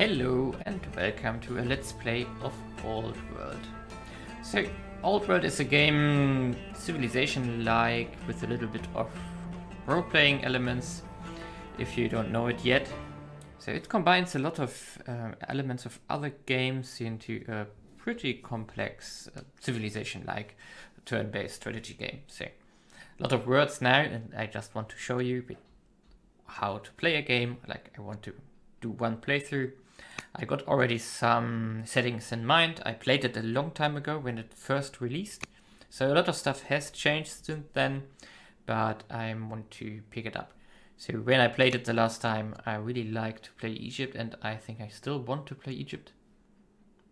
Hello and welcome to a Let's Play of Old World. So, Old World is a game Civilization-like with a little bit of role-playing elements, if you don't know it yet. So it combines a lot of elements of other games into a pretty complex Civilization-like turn-based strategy game. So, a lot of words now, and I just want to show you how to play a game. Like, I want to do one playthrough. I got already some settings in mind. I played it a long time ago when it first released. So a lot of stuff has changed since then, but I want to pick it up. So when I played it the last time, I really liked to play Egypt, and I think I still want to play Egypt.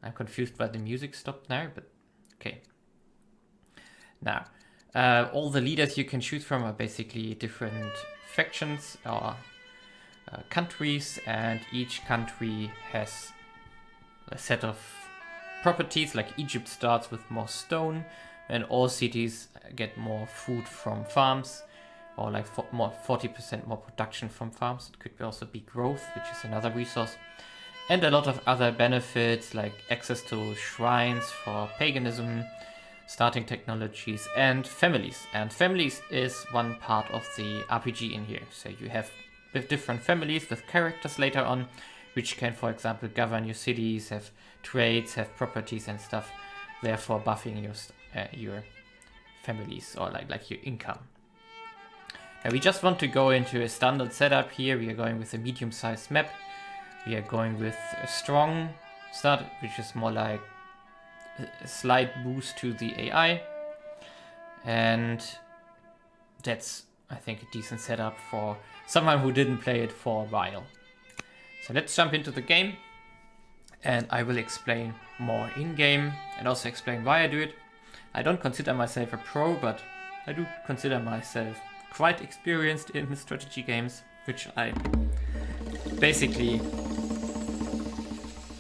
I'm confused why the music stopped now, but okay. Now, all the leaders you can choose from are basically different factions or countries, and each country has a set of properties. Like Egypt starts with more stone, and all cities get more food from farms, or like 40% more production from farms. It could also be growth, which is another resource, and a lot of other benefits like access to shrines for paganism, starting technologies, and families. And families is one part of the RPG in here. So you have different families with characters later on, which can, for example, govern your cities, have trades, have properties and stuff, therefore buffing your families or like your income. Now we just want to go into a standard setup here. We are going with a medium-sized map. We are going with a strong start, which is more like a slight boost to the AI, and that's, I think, a decent setup for someone who didn't play it for a while. So let's jump into the game, and I will explain more in-game and also explain why I do it. I don't consider myself a pro, but I do consider myself quite experienced in strategy games, which I basically,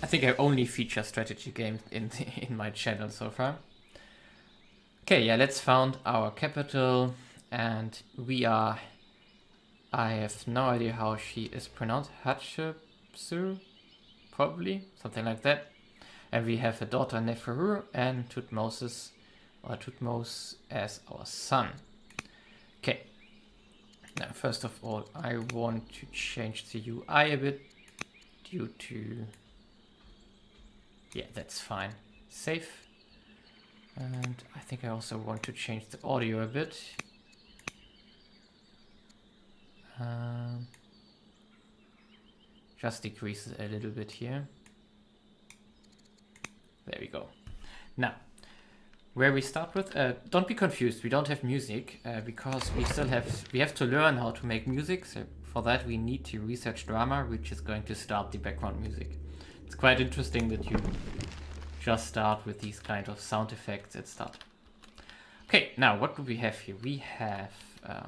I think I only feature strategy games in my channel so far. Okay, yeah, let's found our capital, and I have no idea how she is pronounced. Hatshepsut, probably, something like that. And we have a daughter Neferu and Tutmosis as our son. Okay. Now, first of all, I want to change the UI a bit due to... Yeah, that's fine. Save. And I think I also want to change the audio a bit. Just decrease it a little bit here. There we go. Now, where we start with, don't be confused, we don't have music because we have to learn how to make music. So for that we need to research drama, which is going to start the background music. It's quite interesting that you just start with these kind of sound effects at start. Okay, now what do we have here? We have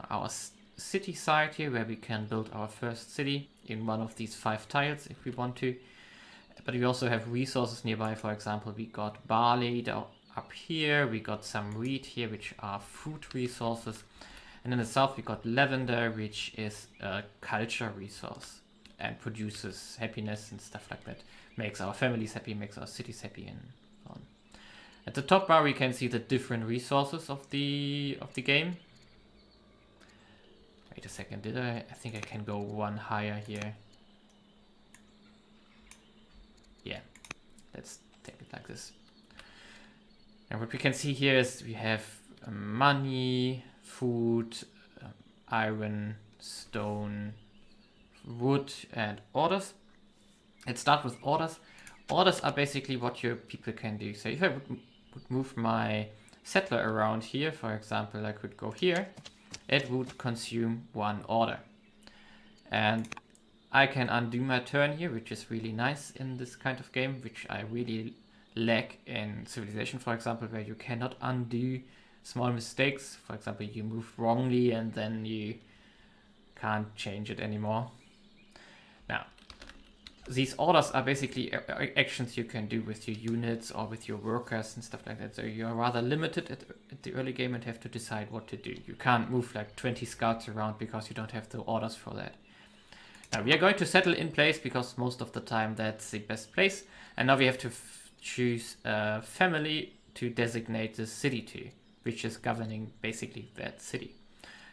our city side here, where we can build our first city in one of these 5 tiles if we want to. But we also have resources nearby. For example, we got barley up here, we got some wheat here, which are food resources, and in the south we got lavender, which is a culture resource and produces happiness and stuff like that. Makes our families happy, makes our cities happy, and so on. At the top bar we can see the different resources of the game. Wait a second, I think I can go one higher here. Yeah, let's take it like this. And what we can see here is we have money, food, iron, stone, wood, and orders. Let's start with orders. Orders are basically what your people can do. So if I would move my settler around here, for example, I could go here. It would consume 1 order. And I can undo my turn here, which is really nice in this kind of game, which I really lack in Civilization, for example, where you cannot undo small mistakes. For example, you move wrongly and then you can't change it anymore. Now, these orders are basically actions you can do with your units or with your workers and stuff like that. So you're rather limited at the early game and have to decide what to do. You can't move like 20 scouts around because you don't have the orders for that. Now we are going to settle in place because most of the time that's the best place. And now we have to choose a family to designate the city to, which is governing basically that city.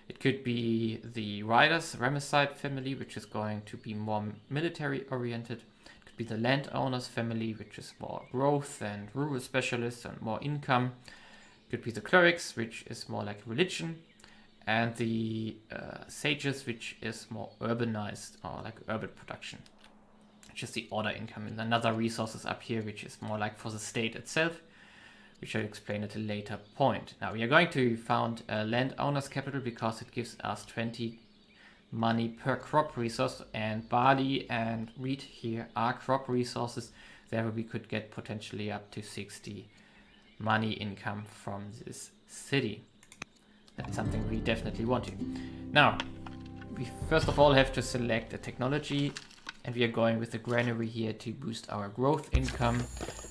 It could be the Riders Ramesside family, which is going to be more military oriented. It could be the Landowners family, which is more growth and rural specialists and more income. It could be the Clerics, which is more like religion. And the Sages, which is more urbanized or like urban production, which is the order income. And another resources up here, which is more like for the state itself, which I'll explain at a later point. Now we are going to found a landowner's capital because it gives us 20 money per crop resource, and barley and wheat here are crop resources. Therefore we could get potentially up to 60 money income from this city. That's something we definitely want to. Now, we first of all have to select a technology, and we are going with the granary here to boost our growth income,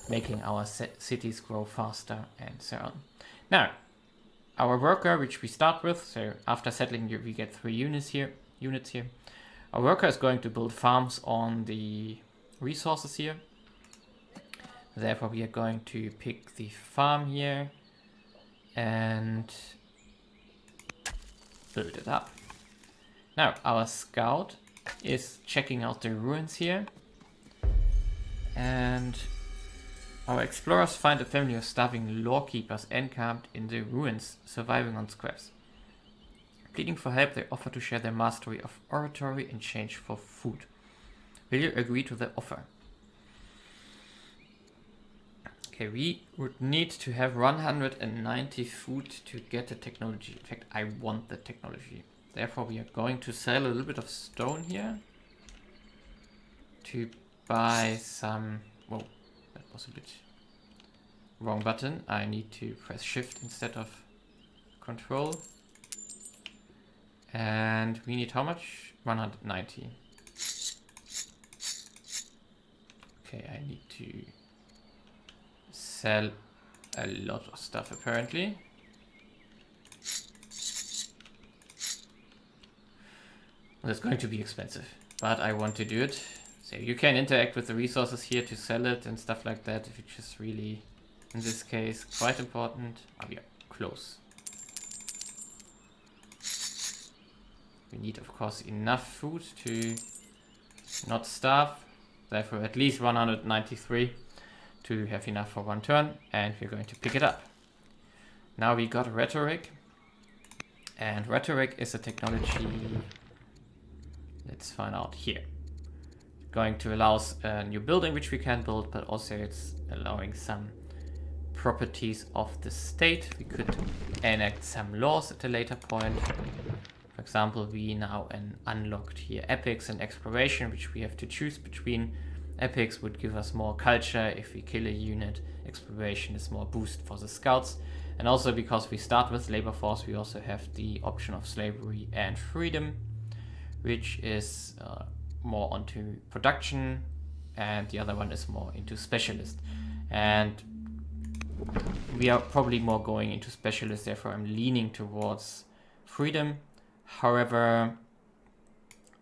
making our cities grow faster and so on. Now, our worker, which we start with, so after settling we get 3 units here. Our worker is going to build farms on the resources here. Therefore, we are going to pick the farm here and build it up. Now, our scout is checking out the ruins here, and our explorers find a family of starving lawkeepers encamped in the ruins, surviving on scraps. Pleading for help, they offer to share their mastery of oratory in exchange for food. Will you agree to the offer? Okay, we would need to have 190 food to get the technology. In fact, I want the technology. Therefore, we are going to sell a little bit of stone here to buy some... Whoa, that was a bit wrong button. I need to press shift instead of control. And we need how much? 190. Okay, I need to sell a lot of stuff apparently. Well, it's going to be expensive, but I want to do it. So you can interact with the resources here to sell it and stuff like that, which is really, in this case, quite important. Oh, we are close. We need, of course, enough food to not starve. Therefore, at least 193 to have enough for 1 turn. And we're going to pick it up. Now we got rhetoric. And rhetoric is a technology... Let's find out here. Going to allow us a new building which we can build, but also it's allowing some properties of the state. We could enact some laws at a later point. For example, we now unlocked here epics and exploration, which we have to choose between. Epics would give us more culture if we kill a unit. Exploration is more boost for the scouts. And also because we start with labor force, we also have the option of slavery and freedom, which is more onto production, and the other one is more into specialist. And we are probably more going into specialist, therefore I'm leaning towards freedom. However,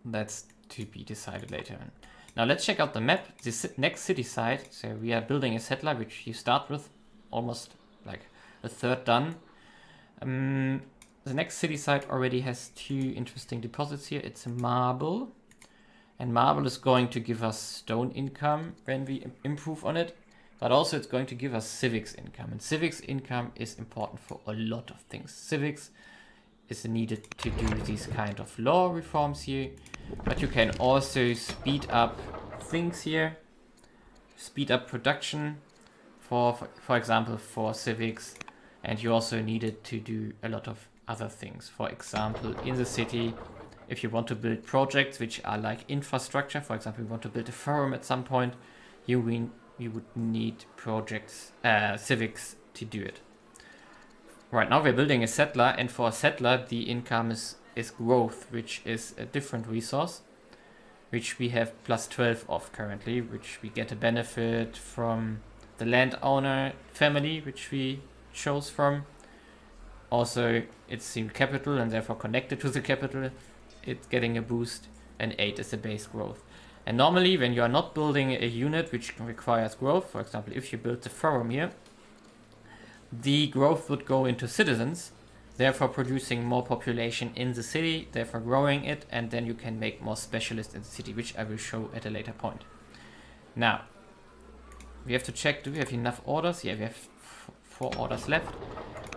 that's to be decided later on. Now let's check out the map, the next city site. So we are building a settler, which you start with almost like a third done. The next city site already has 2 interesting deposits here. It's marble, and marble is going to give us stone income when we improve on it, but also it's going to give us civics income, and civics income is important for a lot of things. Civics is needed to do these kind of law reforms here, but you can also speed up things here, speed up production for example for civics, and you also need it to do a lot of other things. For example, in the city, if you want to build projects which are like infrastructure, for example, you want to build a forum at some point, you would need projects, civics to do it. Right now we're building a settler, and for a settler the income is growth, which is a different resource, which we have plus 12 of currently, which we get a benefit from the landowner family, which we chose from. Also, it's in capital and therefore connected to the capital. It's getting a boost. and 8 is the base growth. And normally when you are not building a unit which requires growth, for example, if you build the forum here, the growth would go into citizens, therefore producing more population in the city, therefore growing it, and then you can make more specialists in the city, which I will show at a later point. Now, we have to check, do we have enough orders? Yeah, we have 4 orders left.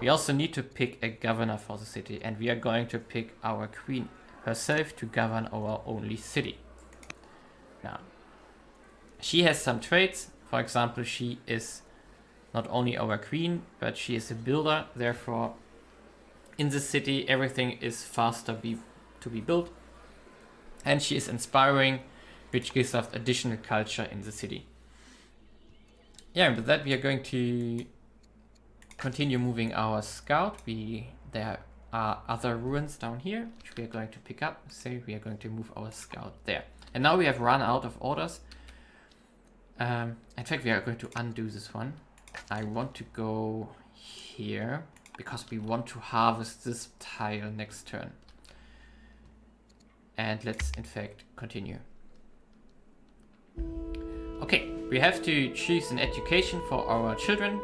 We also need to pick a governor for the city, and we are going to pick our queen herself to govern our only city. Now, she has some traits. For example, she is not only our queen, but she is a builder. Therefore, in the city, everything is faster to be built. And she is inspiring, which gives us additional culture in the city. Yeah, and with that, we are going to continue moving our scout. There are other ruins down here, which we are going to pick up. So we are going to move our scout there. And now we have run out of orders. In fact, we are going to undo this one. I want to go here because we want to harvest this tile next turn. And let's in fact continue. Okay, we have to choose an education for our children.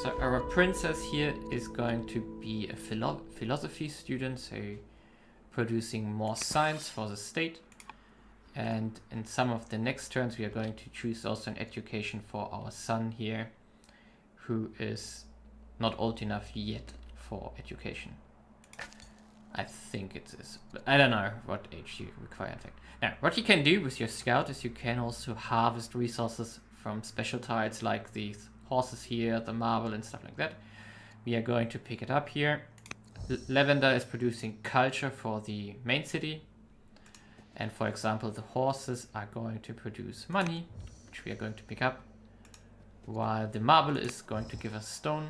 So our princess here is going to be a philosophy student, so producing more science for the state. And in some of the next turns, we are going to choose also an education for our son here, who is not old enough yet for education. I think it is, but I don't know what age you require in fact. Now, what you can do with your scout is you can also harvest resources from special tiles like these horses here, the marble and stuff like that. We are going to pick it up here. Lavender is producing culture for the main city. And for example, the horses are going to produce money, which we are going to pick up, while the marble is going to give us stone.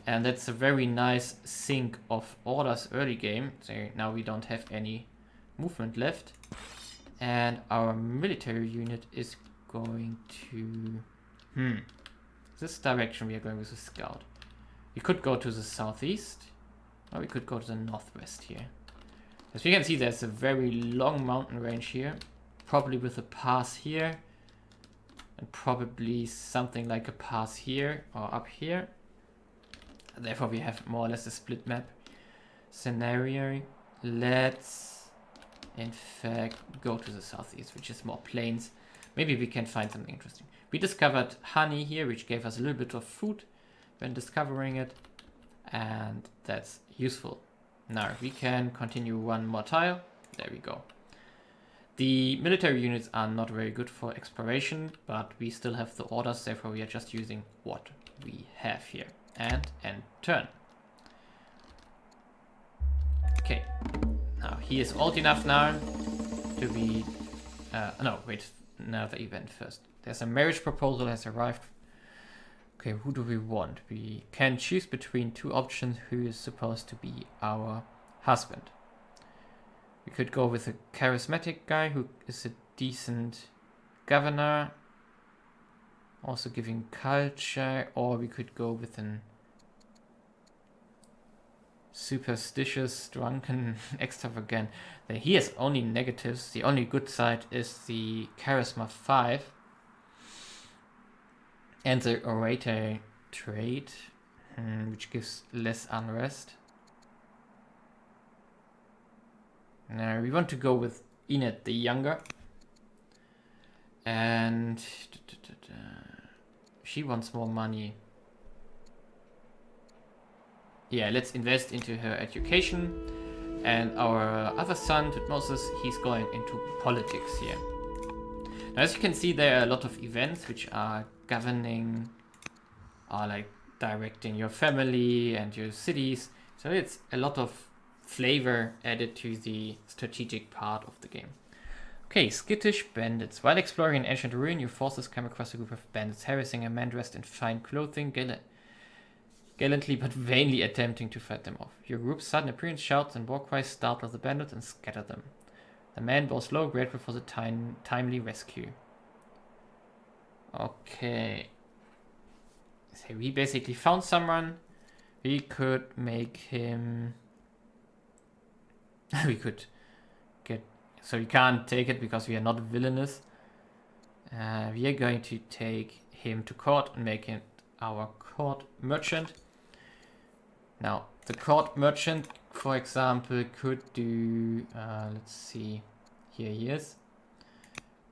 And that's a very nice sync of orders early game. So now we don't have any movement left. And our military unit is going to... This direction we are going with the scout. We could go to the southeast, or we could go to the northwest here. As you can see, there's a very long mountain range here, probably with a pass here, and probably something like a pass here or up here. Therefore, we have more or less a split map scenario. Let's, in fact, go to the southeast, which is more plains. Maybe we can find something interesting. We discovered honey here, which gave us a little bit of food when discovering it, and that's useful. Now we can continue one more tile. There we go. The military units are not very good for exploration, but we still have the orders, therefore we are just using what we have here. And end turn. Okay, now he is old enough now to be... no, wait, another event first. There's a marriage proposal has arrived. Okay, who do we want? We can choose between 2 options who is supposed to be our husband. We could go with a charismatic guy who is a decent governor, also giving culture, or we could go with an superstitious, drunken, extravagant. He has only negatives. The only good side is the charisma 5. And the orator trait, which gives less unrest. Now we want to go with Enid the Younger. And she wants more money. Yeah, let's invest into her education. And our other son, Tutmosis, he's going into politics here. Now, as you can see, there are a lot of events which are governing, or like directing your family and your cities. So it's a lot of flavor added to the strategic part of the game. Okay, skittish bandits. While exploring an ancient ruin, your forces come across a group of bandits harassing a man dressed in fine clothing, gallantly but vainly attempting to fight them off. Your group's sudden appearance, shouts and war cries startle the bandits and scatter them. The man bows low, grateful for the timely rescue. Okay. So we basically found someone. We could make him... we could get So we can't take it because we are not villainous. We are going to take him to court and make it our court merchant. Now, the court merchant, for example, could do, let's see, here he is.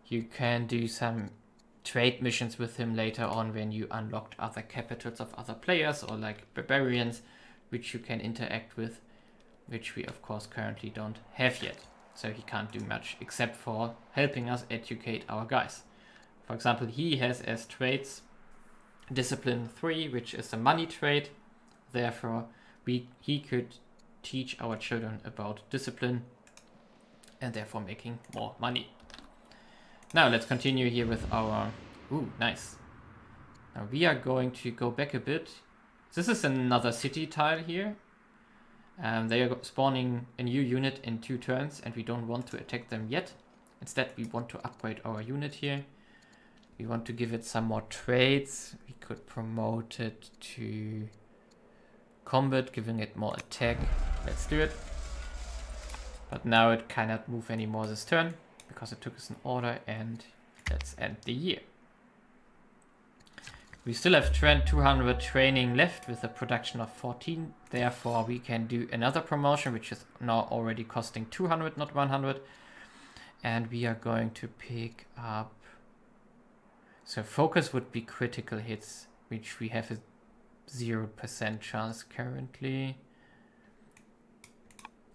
You can do some trade missions with him later on when you unlocked other capitals of other players or like barbarians, which you can interact with, which we of course currently don't have yet. So he can't do much except for helping us educate our guys. For example, he has as traits Discipline 3, which is a money trait. Therefore, he could teach our children about discipline and therefore making more money. Now let's continue here with our... Ooh, nice. Now we are going to go back a bit. This is another city tile here. They are spawning a new unit in 2 turns and we don't want to attack them yet. Instead, we want to upgrade our unit here. We want to give it some more traits. We could promote it to combat, giving it more attack. Let's do it. But now it cannot move anymore this turn because it took us an order, and let's end the year. We still have 200 training left with a production of 14. Therefore, we can do another promotion, which is now already costing 200, not 100. And we are going to pick up... So focus would be critical hits, which we have a 0% chance currently.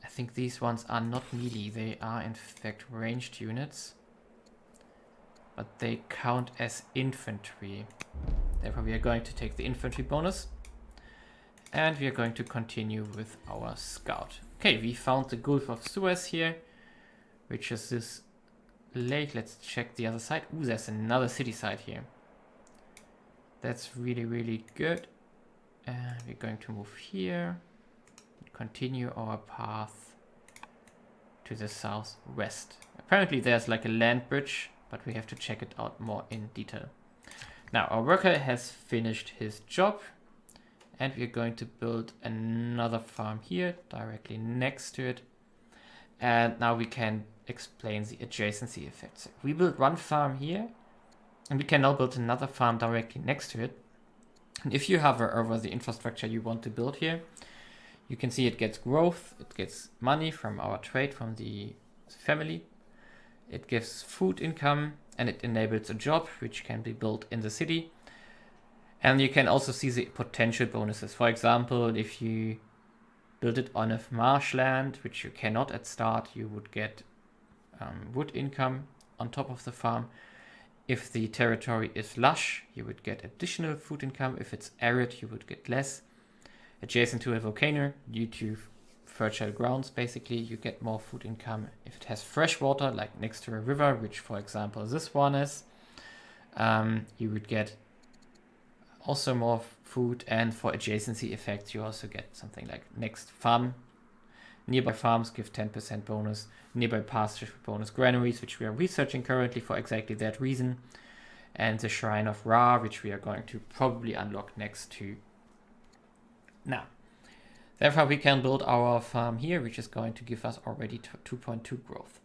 I think these ones are not melee, they are in fact ranged units. But they count as infantry. Therefore we are going to take the infantry bonus. And we are going to continue with our scout. Okay, we found the Gulf of Suez here, which is this lake. Let's check the other side. Ooh, there's another city side here. That's really, really good. And we're going to move here. Continue our path to the southwest. Apparently there's like a land bridge, but we have to check it out more in detail. Now our worker has finished his job and we're going to build another farm here directly next to it. And now we can explain the adjacency effects. We built one farm here and we can now build another farm directly next to it. And if you hover over the infrastructure you want to build here, you can see it gets growth, it gets money from our trade from the family, it gives food income, and it enables a job which can be built in the city. And you can also see the potential bonuses. For example, if you build it on a marshland, which you cannot at start, you would get wood income on top of the farm. If the territory is lush, you would get additional food income. If it's arid, you would get less. Adjacent to a volcano, due to fertile grounds, basically, you get more food income. If it has fresh water, like next to a river, which for example this one is, you would get also more food. And for adjacency effects, you also get something like next farm. Nearby farms give 10% bonus. Nearby pastures bonus granaries, which we are researching currently for exactly that reason. And the Shrine of Ra, which we are going to probably unlock next to now. Therefore, we can build our farm here, which is going to give us already 2.2 growth.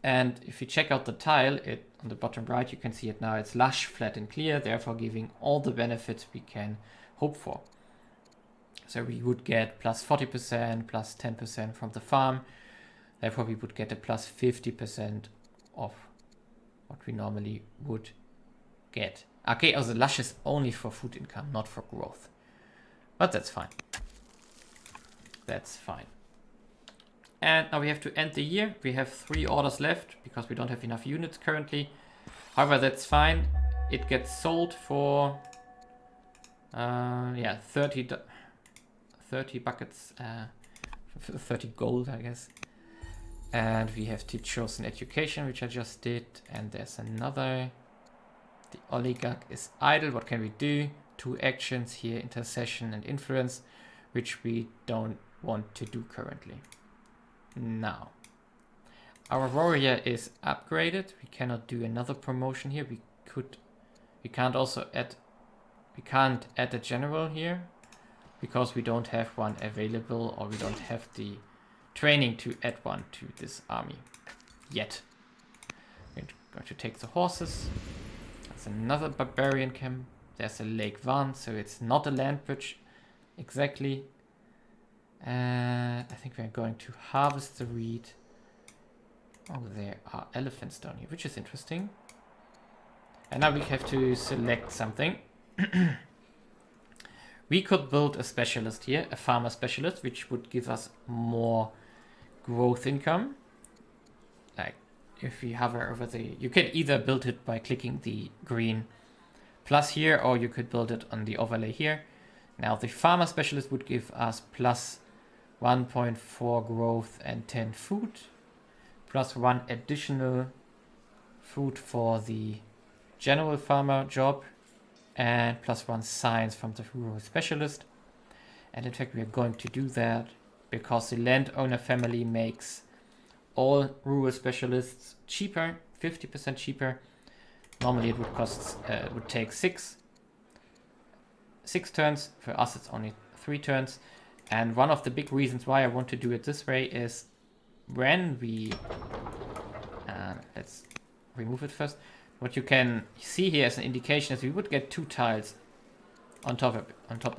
And if you check out the tile, on the bottom right, you can see it now. It's lush, flat, and clear, therefore giving all the benefits we can hope for. So we would get plus 40%, plus 10% from the farm. Therefore, we would get a plus 50% of what we normally would get. Okay, also lush is only for food income, not for growth. But that's fine. That's fine. And now we have to end the year. We have 3 orders left because we don't have enough units currently. However, that's fine. It gets sold for 30 buckets, 30 gold, I guess. And we have to chosen education, which I just did. And there's another. The oligarch is idle. What can we do? 2 actions here, intercession and influence, which we don't want to do currently. Now, our warrior is upgraded. We cannot do another promotion here. We can't add a general here because we don't have one available, or we don't have the training to add one to this army yet. We're going to take the horses. There's another barbarian camp. There's a Lake Van, so it's not a land bridge exactly. I think we're going to harvest the reed. Oh, there are elephants down here, which is interesting. And now we have to select something. We could build a specialist here, a farmer specialist, which would give us more growth income. Like, if we hover over you can either build it by clicking the green plus here, or you could build it on the overlay here. Now, the farmer specialist would give us plus 1.4 growth and 10 food, plus 1 additional food for the general farmer job, and plus 1 science from the rural specialist. And in fact, we are going to do that because the landowner family makes all rural specialists cheaper, 50% cheaper. Normally it would cost, would take 6 turns. For us, it's only 3 turns. And one of the big reasons why I want to do it this way is when we, let's remove it first. What you can see here as an indication is we would get 2 tiles on top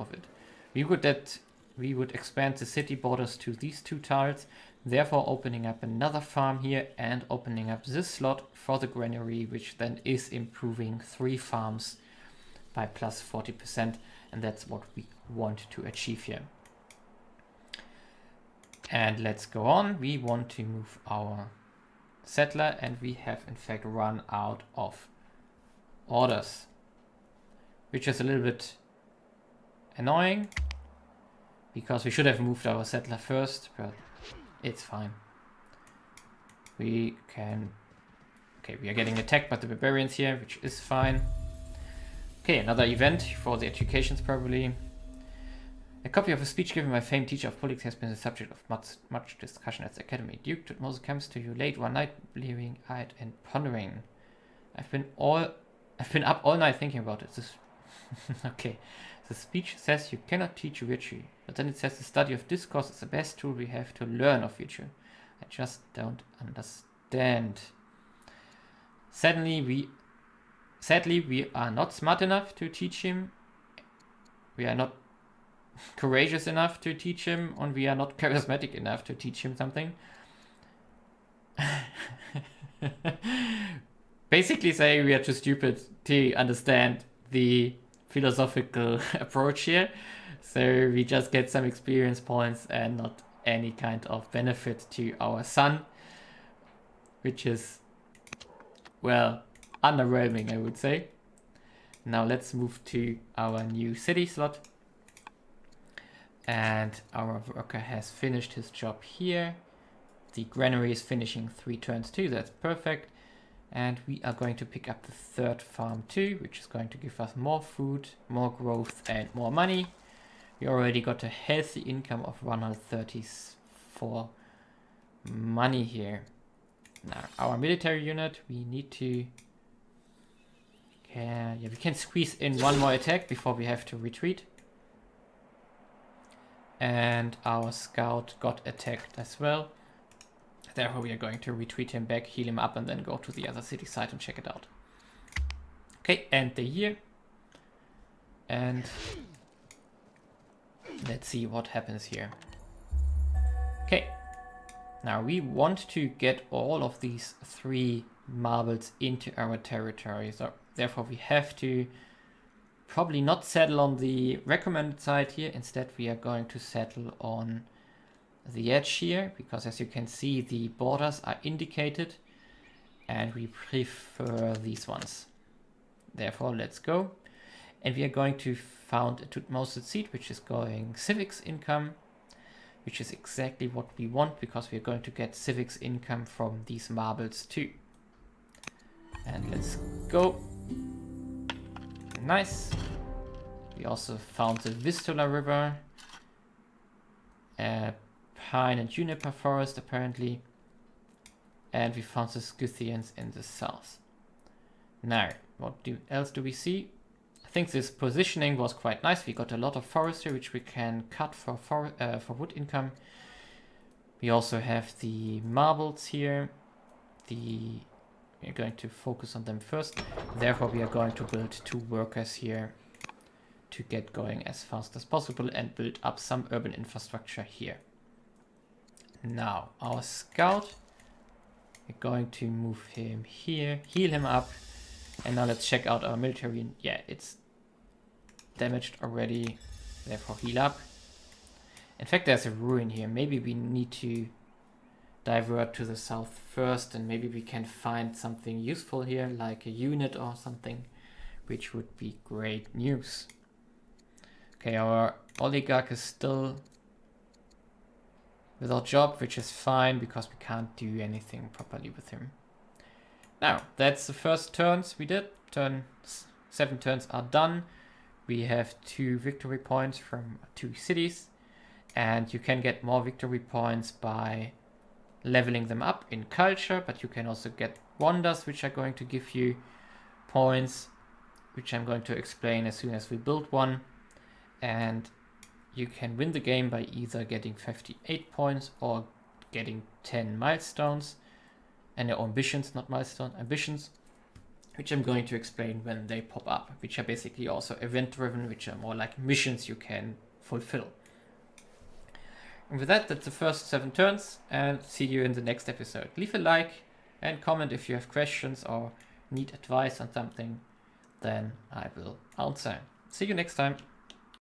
of it. We would expand the city borders to these 2 tiles, therefore opening up another farm here and opening up this slot for the granary, which then is improving 3 farms by plus 40%, and that's what we want to achieve here. And let's go on. We want to move our settler, and we have in fact run out of orders, which is a little bit annoying because we should have moved our settler first, but it's fine. We are getting attacked by the barbarians here, which is fine. Okay, another event for the educations probably. A copy of a speech given by famed teacher of politics has been the subject of much discussion at the academy. Duke Tutmosis comes to you late one night, bleary-eyed and pondering. I've been up all night thinking about it. Okay. The speech says you cannot teach virtue, but then it says the study of discourse is the best tool we have to learn of virtue. I just don't understand. Sadly, we are not smart enough to teach him. We are not courageous enough to teach him, and we are not charismatic enough to teach him something. Basically say we are too stupid to understand the philosophical approach here, so we just get some experience points and not any kind of benefit to our son, which is, well, underwhelming, I would say. Now let's move to our new city slot. And our worker has finished his job here. The granary is finishing 3 turns too, that's perfect. And we are going to pick up the 3rd farm too, which is going to give us more food, more growth and more money. We already got a healthy income of 134 money here. Now our military unit, we need to... we can squeeze in 1 more attack before we have to retreat. And our scout got attacked as well. Therefore we are going to retreat him back, heal him up, and then go to the other city site and check it out. Okay, end the year. And let's see what happens here. Okay, now we want to get all of these 3 marbles into our territory. So therefore we have to probably not settle on the recommended side here. Instead, we are going to settle on the edge here, because as you can see, the borders are indicated and we prefer these ones. Therefore, let's go. And we are going to found a Tutmosis seat, which is going civics income, which is exactly what we want, because we are going to get civics income from these marbles too. And let's go. Nice. We also found the Vistula River, pine and juniper forest apparently, and we found the Scythians in the south. Now, what else do we see? I think this positioning was quite nice. We got a lot of forestry, which we can cut for wood income. We also have the marbles here. We're going to focus on them first. Therefore, we are going to build 2 workers here to get going as fast as possible and build up some urban infrastructure here. Now, our scout, we're going to move him here, heal him up, and now let's check out our military. Yeah, it's damaged already, therefore heal up. In fact, there's a ruin here. Maybe we need to divert to the south first, and maybe we can find something useful here, like a unit or something, which would be great news. Okay, our oligarch is still without job, which is fine because we can't do anything properly with him. Now, that's the first turns we did. 7 turns are done. We have 2 victory points from 2 cities, and you can get more victory points by leveling them up in culture, but you can also get wonders, which are going to give you points, which I'm going to explain as soon as we build one. And you can win the game by either getting 58 points or getting 10 milestones, and ambitions, not milestone, ambitions, which I'm going to explain when they pop up, which are basically also event driven, which are more like missions you can fulfill. And with that, that's the first 7 turns, and see you in the next episode. Leave a like and comment if you have questions or need advice on something, then I will answer. See you next time.